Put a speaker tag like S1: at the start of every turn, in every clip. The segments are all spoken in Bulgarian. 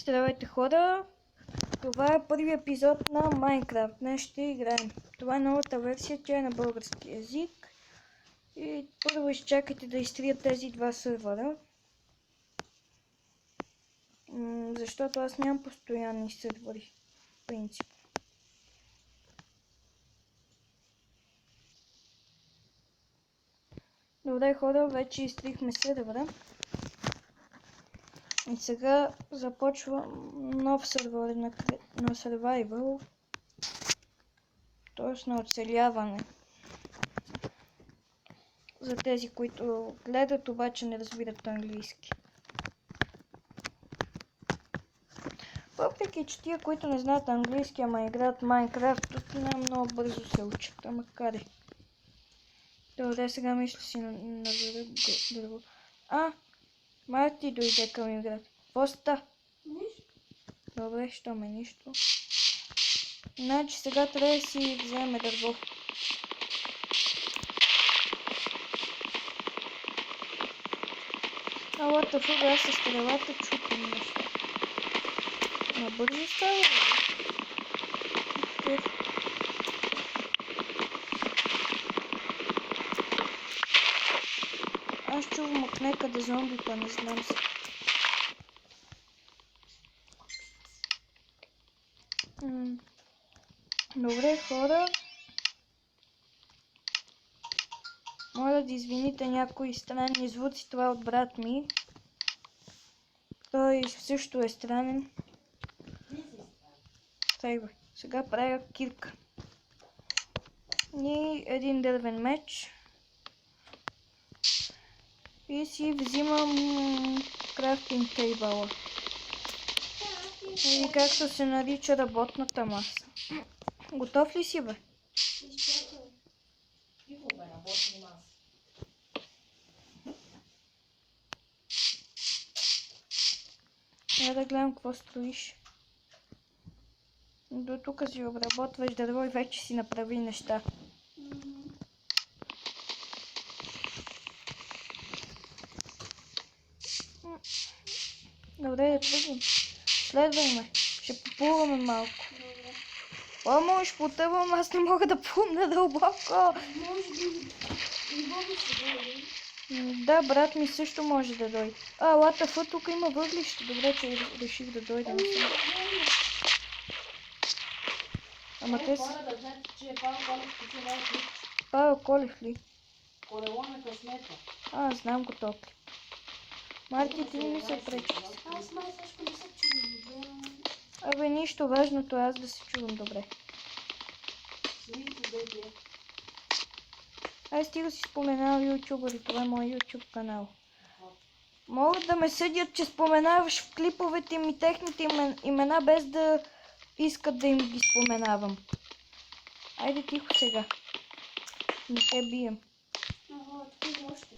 S1: Здравейте хора! Това е първи епизод на Майнкрафт. Днес ще играем. Това е новата версия, тя е на български език. И първо изчакайте да изтрият тези два сървъра. Защото аз нямам постоянни сървъри. В принцип. Добре хора, вече изтрихме сървъра. И сега започва нов сървър на Survival. Т.е. на оцеляване. За тези, които гледат, обаче не разбират английски. Въпреки че тия, които не знаят английски, ама играят Майнкрафт, тут много бързо се учат, ама каре. Добре, сега мисля си на друго. Марти дойде към играта. Какво ста?
S2: Нищо.
S1: Добре, що ме нищо. Значи сега трябва да си вземе дърво. Алата фуга, аз с стрелата чупим нещо. Набързо става ли? Аз чувам от някъде зомбита, не знам се. Добре хора. Моля да извините някои странни звуци, това е от брат ми. Той също е странен. Сега правя кирка. И един дървен меч. И си взимам крафтинг тейбъла. И както се нарича работната маса. Готов ли си бе?
S2: Тихо бе, работни маса.
S1: Я да гледам какво строиш. До тук си обработваш дърво и вече си направи неща. Добре, да тръгнем. Следвай ме. Ще поплуваме малко.
S2: Добре.
S1: Можеш потъвам, аз не мога да плувна дълбоко.
S2: Може би и Боби се дойде.
S1: Да, брат ми също може да дойде. Латафа, тук има въглища. Добре, че реших да дойда. Ама те са...
S2: Хора да знаете, че Павел Колев починал клип.
S1: Павел Колев ли?
S2: Колело на късмета.
S1: Знам го топ. Марти, ти не се пречи.
S2: Аз май също не се чувам добре.
S1: Абе, нищо важното е аз да се чувам добре.
S2: Свито бебе.
S1: Аз стига си споменал ютубъри, това е мой ютуб канал. Могат да ме съдят, че споменаваш в клиповете ми техните имена, без да искат да им ги споменавам. Айде тихо сега. Не се бием.
S2: Тук още.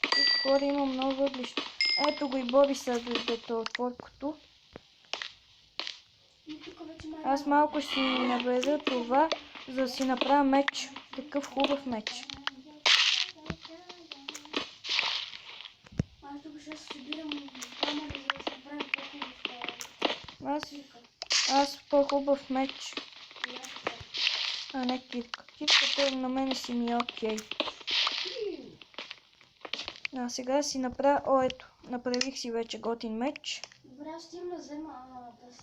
S1: Тук хора има много въглища. Ето го и Боби са дето от твойкото. Аз малко ще си навлеза това, за да си направя меч. Такъв хубав меч.
S2: Аз тук ще събирам камъни, за да се направим по-хубав.
S1: Аз по-хубав меч. Не кирка. Кирката на мене си ми е окей. Сега си направя... ето. Направих си вече готин меч.
S2: Добре, аз стигам да си взема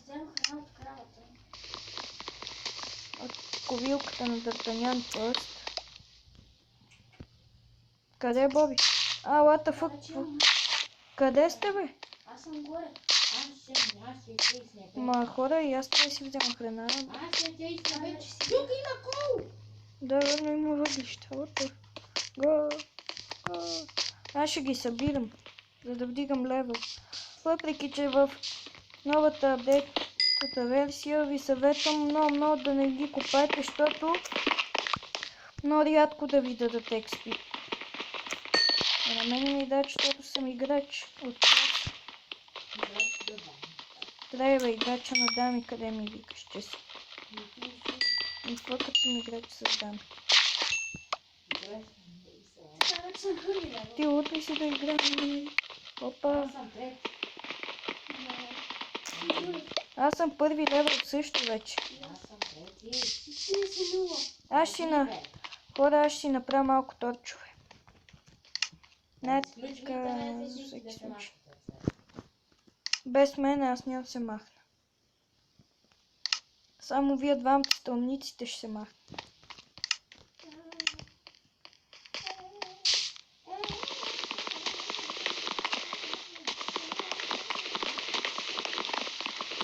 S2: храна от кравата.
S1: От ковилката на Д'Артаньян Пърст. Къде е Боби? What the fuck? Къде сте бе?
S2: Аз съм горе. Аз ще тейсне.
S1: Ма хора, и аз трябва да си взема храна.
S2: Аз ще тейсне вече си. Тук има кол!
S1: Да, но има въглища. Го. Аз ще ги събирам, за да вдигам левел. Въпреки, че в новата апдейтната версия ви съветвам много да не ги купаете, защото много рядко да ви дадат XP. На мен ми дадат, защото съм играч от клас. Трябва играча на дами, къде ми викаш, че си. И това като съм играч с дами. Ти утре си да играем. Опа. Аз съм първи левел също вече.
S3: Аз съм трети.
S2: Ти си нула.
S1: Хора, аз ще си направя малко торчове. Не,
S3: Изключи
S1: така,
S3: интернет и
S1: за
S3: всички
S1: всеки
S3: да се
S1: случай.
S3: махат.
S1: Без мен аз няма да се махна. Само вие двамата стълниците ще се махнат.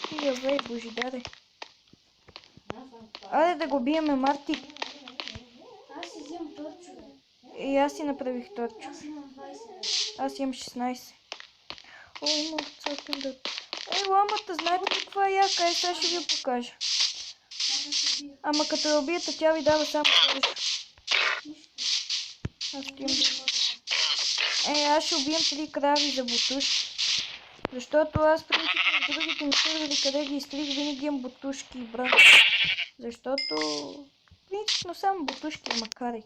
S1: Стига, бе, Божидаре.
S3: Аз съм втора.
S1: Айде да го биеме, Марти.
S2: Аз си взем торчове.
S1: И аз си направих торчо.
S2: Аз имам 20.
S1: Аз имам 16. О, има цъкам да... Ей, ламата, знаете ли каква е яка? Сега ще ви я покажа.
S2: Аз ще бия.
S1: Ама като я убиете, тя ви дава само торчо.
S2: Нищо.
S1: Аз ще имам... Аз ще убием 3 крави за бутушки. Защото аз принципно в другите ми сервери, къде ги изтрих, винаги имам бутушки и брат. Защото принципно само бутушки, ама карай.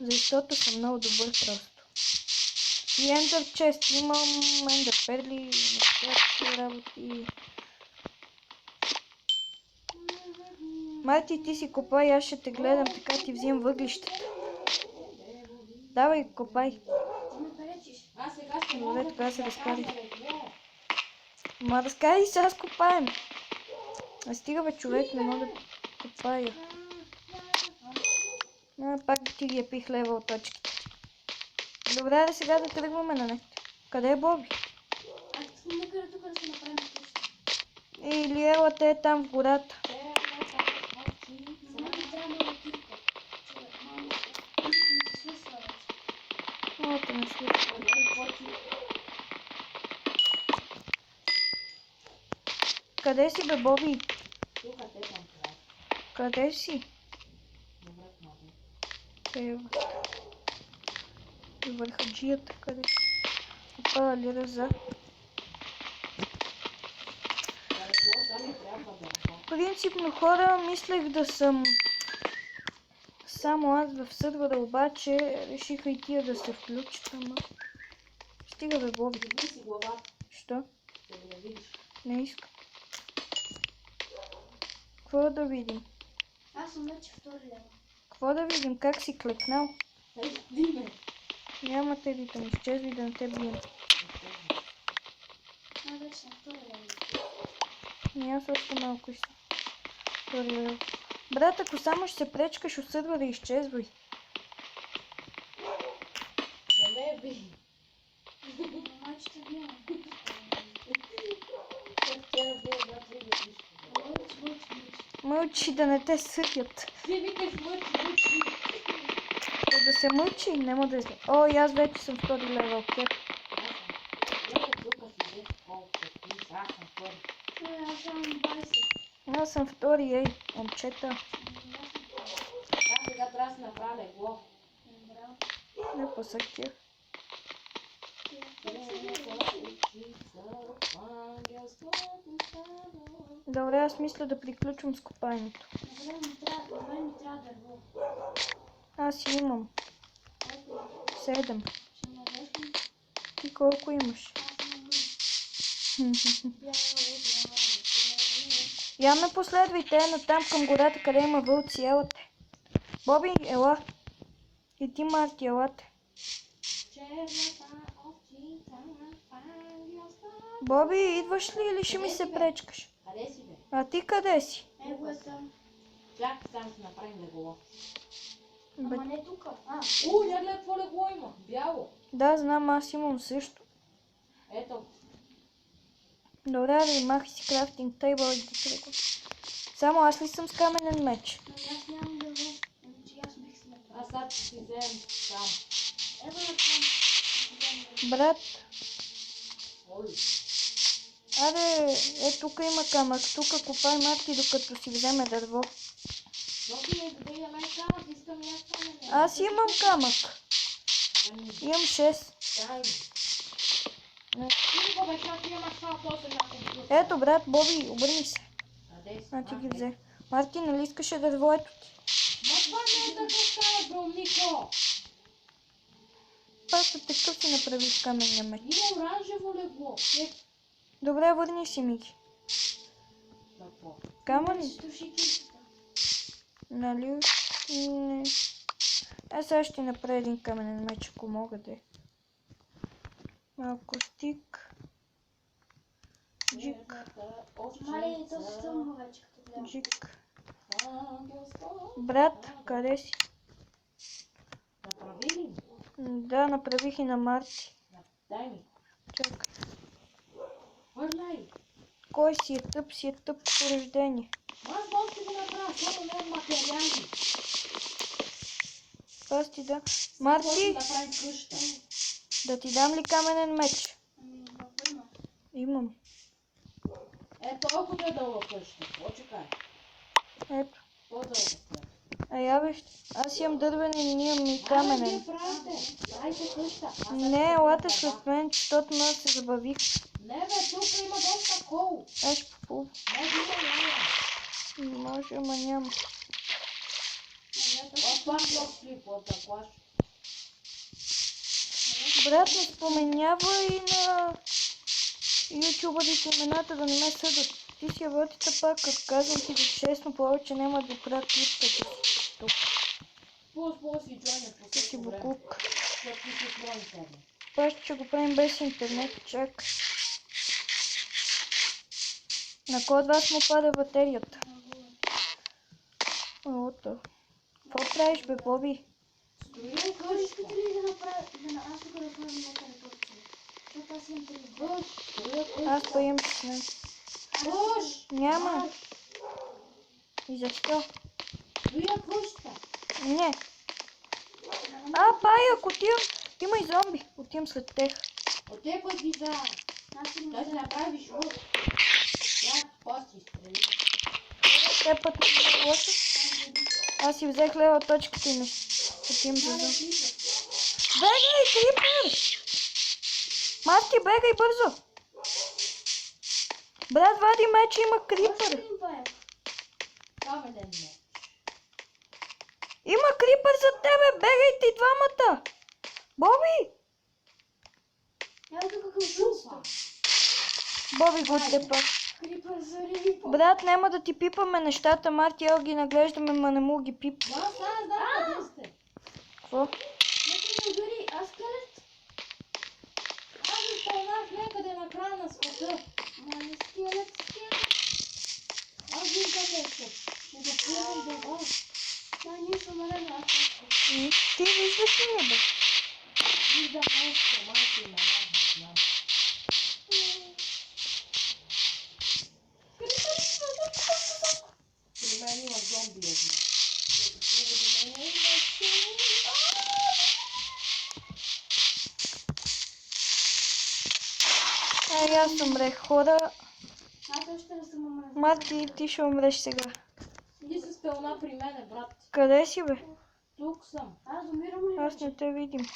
S1: Защото съм много добър просто. И ендър чест имам, ендър перли, всякакви работи. Марти, ти си копай, аз ще те гледам, така ти взимам въглищата. Давай, копай.
S2: Ти ме пречиш.
S3: Аз сега ще
S1: Добре,
S3: мога
S1: тогава се
S3: да
S1: разкарай.
S3: кажа легло.
S1: Ма разкарай се, аз копаем. А стига бе, човек, не мога да копая. Пак ти ги е пих лева от точките. Добре, да сега да тръгваме на нещо. Къде е Боби?
S2: Нека тук да се направим къща.
S1: Или ела те е там в гората.
S2: За мен ми трябва нова кирка. Човек, малко се свършва вече.
S1: Малата не свършва. Къде си бе, Боби?
S3: Тук те там край.
S1: Къде си?
S3: Добре, много.
S1: Ева. Върхаджията, къде си? Опа, лира за.
S3: Легло само трябва да е.
S1: Принципно хора, мислех да съм само аз в сървъра, обаче решиха и тия да се включат, ама... Стига бе, Боби.
S3: Дигни си главата,
S1: Що?
S3: да го видиш.
S1: Не искам. Какво да видим?
S2: Аз съм вече втори лева.
S1: Какво да видим? Как си клекнал?
S3: Ей, диме.
S1: Няма те да ми изчезви да не те бием.
S2: Аз вече съм втори лева.
S1: И аз още малко си. Втори лев. Брат, ако само ще се пречкаш от сървъра, изчезвай.
S3: Не ме би.
S2: Майчета бием.
S3: Те вчера бил два-три годишки.
S2: Мълчи.
S1: Мълчи да не те съдят.
S3: Ти викаш мъчи.
S1: Да се мълчи, няма да излезе. О, и аз вече съм втори левел. Кеп.
S3: Ето тук си взеш колко ти. Аз съм първи.
S2: Аз съм 20.
S1: Аз съм втори, ей, момчета.
S3: Аз сега трябва да си направя легло.
S2: Браво.
S1: Не посъкя. Добре, аз мисля да приключвам с копаенето.
S2: На мен ми трябва дърво.
S1: Аз имам
S2: Колко?
S1: 7.
S2: Ще ме дадеш ли?
S1: Ти колко имаш?
S2: Аз имам нула.
S1: Я ме последвайте натам към гората, къде има вълци, елате. Боби, ела. И ти, Марти, елате. Боби, идваш ли или ще ми се пречкаш?
S3: Къде си бе?
S1: А ти къде си?
S2: Его е там.
S3: Чакай, там си направим легло.
S1: Бе,
S2: Ама не тук.
S3: Я гледай какво легло има. Бяло.
S1: да, знам, аз имам също.
S3: Ето.
S1: Добре, да махай си крафтинг тейбъл и ти тръгвам. Само аз ли съм с каменен меч?
S2: Но аз нямам дърво. Иначе аз бих си направил.
S3: Аз сега ще си вземем там.
S2: Ево на там.
S1: Брат,
S3: Ой.
S1: аре, тук има камък. Тук копай, Марти, докато си вземе дърво.
S3: Носи ми дай на мен камък, искам и аз камък.
S1: Аз имам камък. Имам 6.
S3: Дай ми.
S1: Не.
S3: Ти го бе, ти имаш само после няколко.
S1: Ето, брат, Боби, обърни се.
S3: Къде си?
S1: А ти ги взе. Марти, нали искаше дървото ти?
S3: Ма това не е да става, бромнико.
S1: Просто такъв си направи с каменния меч.
S3: Има оранжево легло.
S1: Добре, върни си, Мики.
S3: Какво?
S1: Камъни?
S2: Струши кирката.
S1: Нали? Не. Сега ще направя един каменен меч, ако мога да е. Малко стик. Джик.
S2: Мале, то се стръмва вече, като гледам.
S1: Джик. Брат, къде си?
S3: Направи ли?
S1: Да, направих и на Марти.
S3: Дай ми.
S1: Чакай.
S3: Върнай.
S1: Кой си е тъп по рождение.
S3: Аз мога да го направя, защото не материали.
S1: Пасти, да.
S3: Може
S1: Марти,
S3: да направим къща.
S1: да ти дам ли каменен меч?
S2: Въпърна.
S1: Имам.
S3: Толкова да е дълга къща. Почекай.
S1: Ето.
S3: По-дълга къща.
S1: Я бе, аз имам дървен и ние имам и каменен.
S3: Вие правите. Дайте къща.
S1: Не, елате след мен, защото аз се забавих.
S3: Не бе, тук има доста кол.
S1: Аз ще попълвам.
S3: Може да няма.
S1: Може, ама няма.
S3: Пак слип от клаш.
S1: Брат, не споменява и на ютубърите имената да не ме съдат. Ти си работите пак, като казвам ти го честно, повече няма да правя клипката си тук.
S3: По си джойне по
S1: Ти си
S3: същото време.
S1: буклук.
S3: Защото ти си твой интернет.
S1: Пак ще го правим без интернет, чак. На кой от вас му пада батерията? Ото. Какво правиш, бе, Боби?
S3: Строя
S2: Искате
S3: къща.
S2: ли да направя, аз тук да сложим на телепорта? Защото аз имам 3.
S3: Строя къща.
S1: Аз поем с мен.
S3: Къщ.
S1: Няма. И защо?
S3: Строя къща.
S1: Не. Паяк, отивам. Има и зомби. Отивам след тех.
S3: От те път ги за...
S2: Аз имам
S3: Да си направиш лук. Я после стрели.
S1: Те път не е лошо. Аз си взех лева точката и не отивам за зомби. Бегай, крипер! Марти, бегай бързо! Брат, вади меча, има крипер.
S3: Каменен не.
S1: Има крипер за тебе, бегайте и двамата! Боби!
S2: Я тук към шуса.
S1: Боби го тепа.
S2: Крипър за рипа.
S1: Брат, няма да ти пипаме нещата, Марти, ел ги наглеждаме, ма не му ги пип.
S3: Да, сега знам къде сте.
S1: Какво?
S2: Нека ми удари, аз скелет.
S3: Аз изпълнах някъде на края на света.
S2: Мали скелет.
S3: Аз виждам нещо. Ще допълням долу.
S2: Дай нищо малено, аз
S1: Ти виждаш ли не, бе?
S3: Виждам нещо, майка и мама, не знам. При мен има зомби едно. При мен
S1: Аз умрех, хора.
S2: Аз още не съм умрена.
S1: Марти, ти ще умреш сега.
S3: Иди с пълна при мене, брат.
S1: Къде си, бе?
S3: Тук съм.
S2: Аз умирам ли?
S1: Аз не те видим.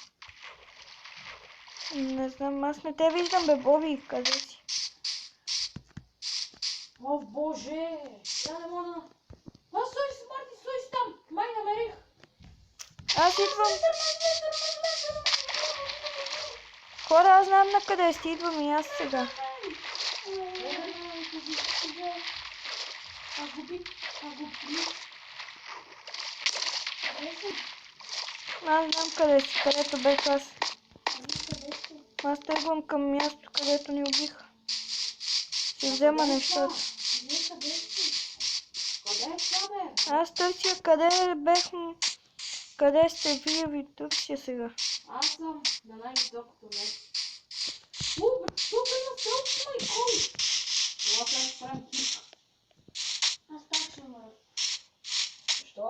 S1: Не знам, аз не те виждам, бе, Боби, къде си?
S3: О, боже! Я не мога да... Стой си, Марти, стой си там! Май намерих!
S1: Аз идвам. Хора, аз знам на къде сте, идвам и аз сега. Аз знам къде си, където бех аз. Аз тръгвам към място, където ни убиха. Ще взема нещата.
S3: Къде е това, бе?
S1: Аз търся къде бех... Къде сте вие, ви търся сега.
S3: Аз съм на най-високото място. Тук има толкова и кой! Това трябва да правим кик.
S2: Аз пак ще умра.
S3: Защо?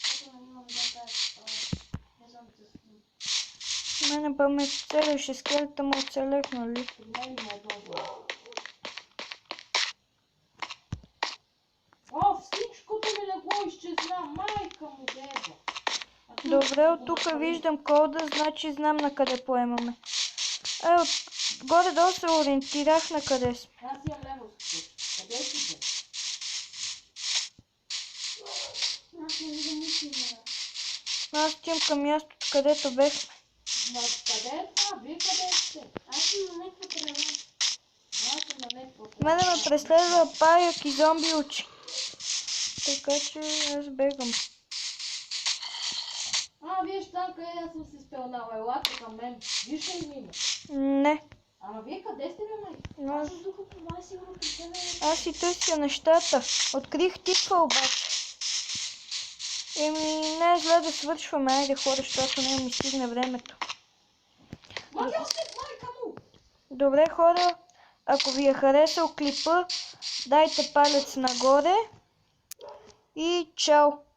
S2: Защото не имам да не знам да съм.
S1: Мене па ме целеше скелета, му оцелех, нали?
S3: При мен има едно зло. О, всичкото ми не го изчезна, майка му деда.
S1: Добре, от тук виждам кода, значи знам на къде поемаме. Горе-долу се ориентирах на къде сме.
S3: Аз имам лево скут. Къде си бе?
S2: Аз не виждам нищо.
S1: Аз отивам към мястото, където бехме.
S3: Ма къде е това? Вие къде сте?
S2: Аз съм на някаква трева.
S1: Мене ме преследва паяк и зомби очи. Така че аз бегам.
S3: Виж там къде аз съм се спелнала. Елате към мен. Виж ли ми?
S1: Не.
S3: Ама вие къде сте, бе, май?
S2: Аз докато това сигурно при тебе.
S1: Аз си търся нещата. Открих тиква обаче. Не е зле да свършваме, айде хора, защото не ми стигне времето.
S3: Махал се, майка му!
S1: Добре хора, ако ви е харесал клипа, дайте палец нагоре и чао!